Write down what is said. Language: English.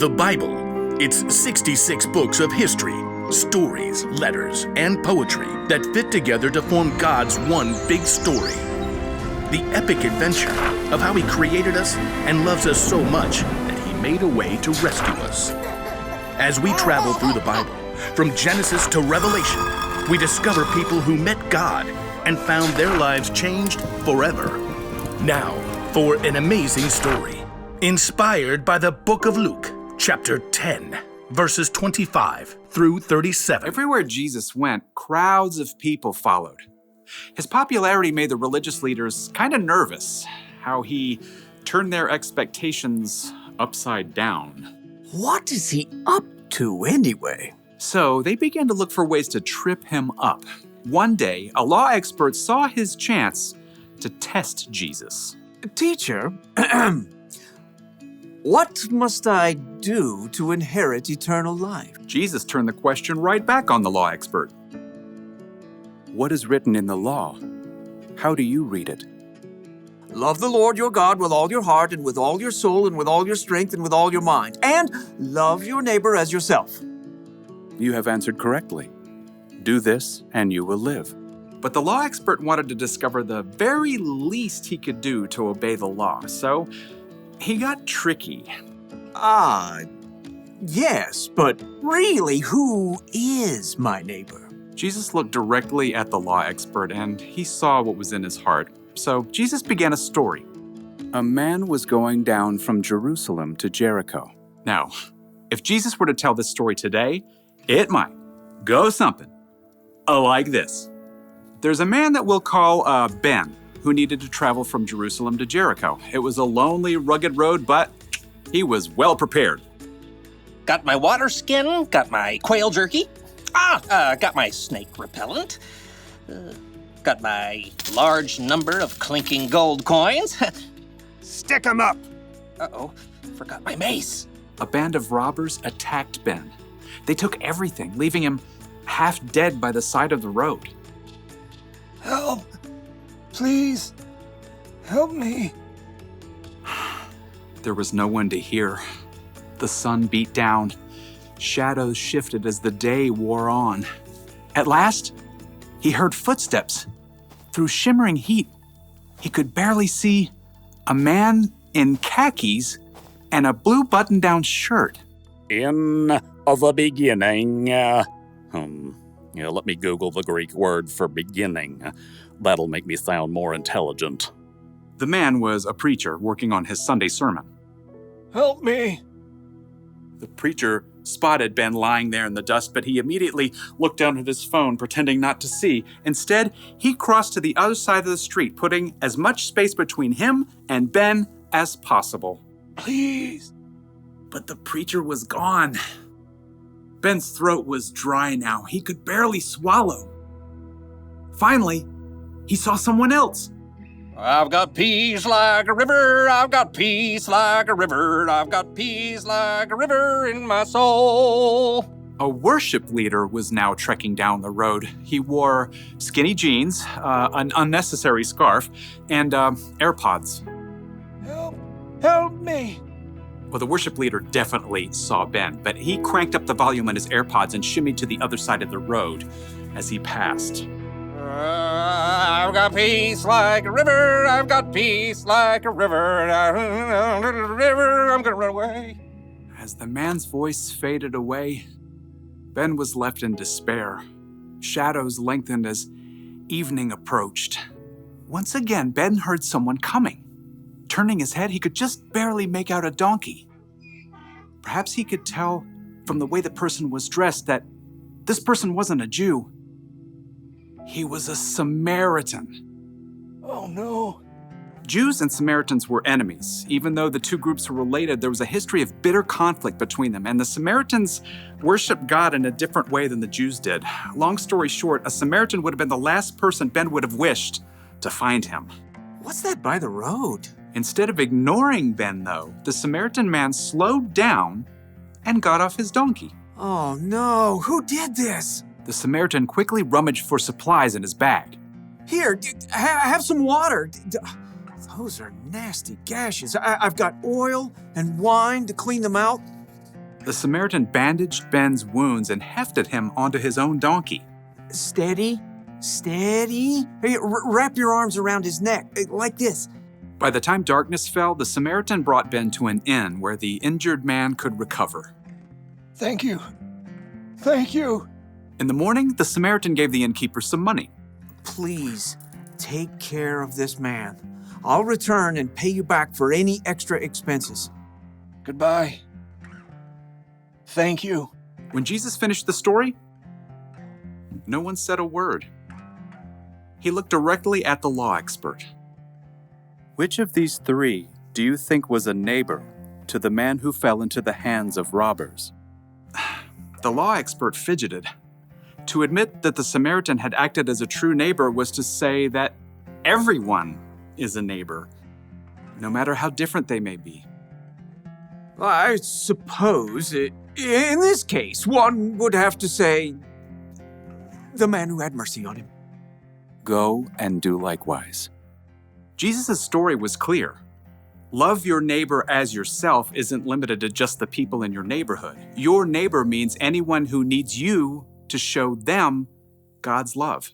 The Bible. It's 66 books of history, stories, letters, and poetry that fit together to form God's one big story. The epic adventure of how He created us and loves us so much that He made a way to rescue us. As we travel through the Bible, from Genesis to Revelation, we discover people who met God and found their lives changed forever. Now, for an amazing story, inspired by the book of Luke, chapter 10, verses 25 through 37. Everywhere Jesus went, crowds of people followed. His popularity made the religious leaders kind of nervous, how he turned their expectations upside down. What is he up to anyway? So they began to look for ways to trip him up. One day, a law expert saw his chance to test Jesus. Teacher, what must I do to inherit eternal life? Jesus turned the question right back on the law expert. What is written in the law? How do you read it? Love the Lord your God with all your heart and with all your soul and with all your strength and with all your mind. And love your neighbor as yourself. You have answered correctly. Do this and you will live. But the law expert wanted to discover the very least he could do to obey the law, so he got tricky. Yes, but really, who is my neighbor? Jesus looked directly at the law expert and he saw what was in his heart. So Jesus began a story. A man was going down from Jerusalem to Jericho. Now, if Jesus were to tell this story today, it might go something like this. There's a man that we'll call Ben, who needed to travel from Jerusalem to Jericho. It was a lonely, rugged road, but he was well prepared. Got my water skin, got my quail jerky, got my snake repellent, got my large number of clinking gold coins. Stick 'em up! Uh-oh, forgot my mace. A band of robbers attacked Ben. They took everything, leaving him half dead by the side of the road. Help! Please, help me. There was no one to hear. The sun beat down. Shadows shifted as the day wore on. At last, he heard footsteps. Through shimmering heat, he could barely see a man in khakis and a blue button-down shirt. In the beginning, let me Google the Greek word for beginning. That'll make me sound more intelligent. The man was a preacher working on his Sunday sermon. Help me! The preacher spotted Ben lying there in the dust, but he immediately looked down at his phone, pretending not to see. Instead, he crossed to the other side of the street, putting as much space between him and Ben as possible. Please! But the preacher was gone. Ben's throat was dry now. He could barely swallow. Finally, he saw someone else. I've got peace like a river, I've got peace like a river, I've got peace like a river in my soul. A worship leader was now trekking down the road. He wore skinny jeans, an unnecessary scarf, and AirPods. Help me! Well, the worship leader definitely saw Ben, but he cranked up the volume on his AirPods and shimmied to the other side of the road as he passed. I've got peace like a river, I've got peace like a river, I'm gonna run away. As the man's voice faded away, Ben was left in despair. Shadows lengthened as evening approached. Once again, Ben heard someone coming. Turning his head, he could just barely make out a donkey. Perhaps he could tell from the way the person was dressed that this person wasn't a Jew. He was a Samaritan. Oh no. Jews and Samaritans were enemies. Even though the two groups were related, there was a history of bitter conflict between them, and the Samaritans worshiped God in a different way than the Jews did. Long story short, a Samaritan would have been the last person Ben would have wished to find him. What's that by the road? Instead of ignoring Ben, though, the Samaritan man slowed down and got off his donkey. Oh no, who did this? The Samaritan quickly rummaged for supplies in his bag. Here, have some water. Those are nasty gashes. I've got oil and wine to clean them out. The Samaritan bandaged Ben's wounds and hefted him onto his own donkey. Steady, steady. Hey, wrap your arms around his neck, like this. By the time darkness fell, the Samaritan brought Ben to an inn where the injured man could recover. Thank you. Thank you. In the morning, the Samaritan gave the innkeeper some money. Please, take care of this man. I'll return and pay you back for any extra expenses. Goodbye. Thank you. When Jesus finished the story, no one said a word. He looked directly at the law expert. Which of these three do you think was a neighbor to the man who fell into the hands of robbers? The law expert fidgeted. To admit that the Samaritan had acted as a true neighbor was to say that everyone is a neighbor, no matter how different they may be. I suppose, in this case, one would have to say, the man who had mercy on him. Go and do likewise. Jesus' story was clear. Love your neighbor as yourself isn't limited to just the people in your neighborhood. Your neighbor means anyone who needs you to show them God's love.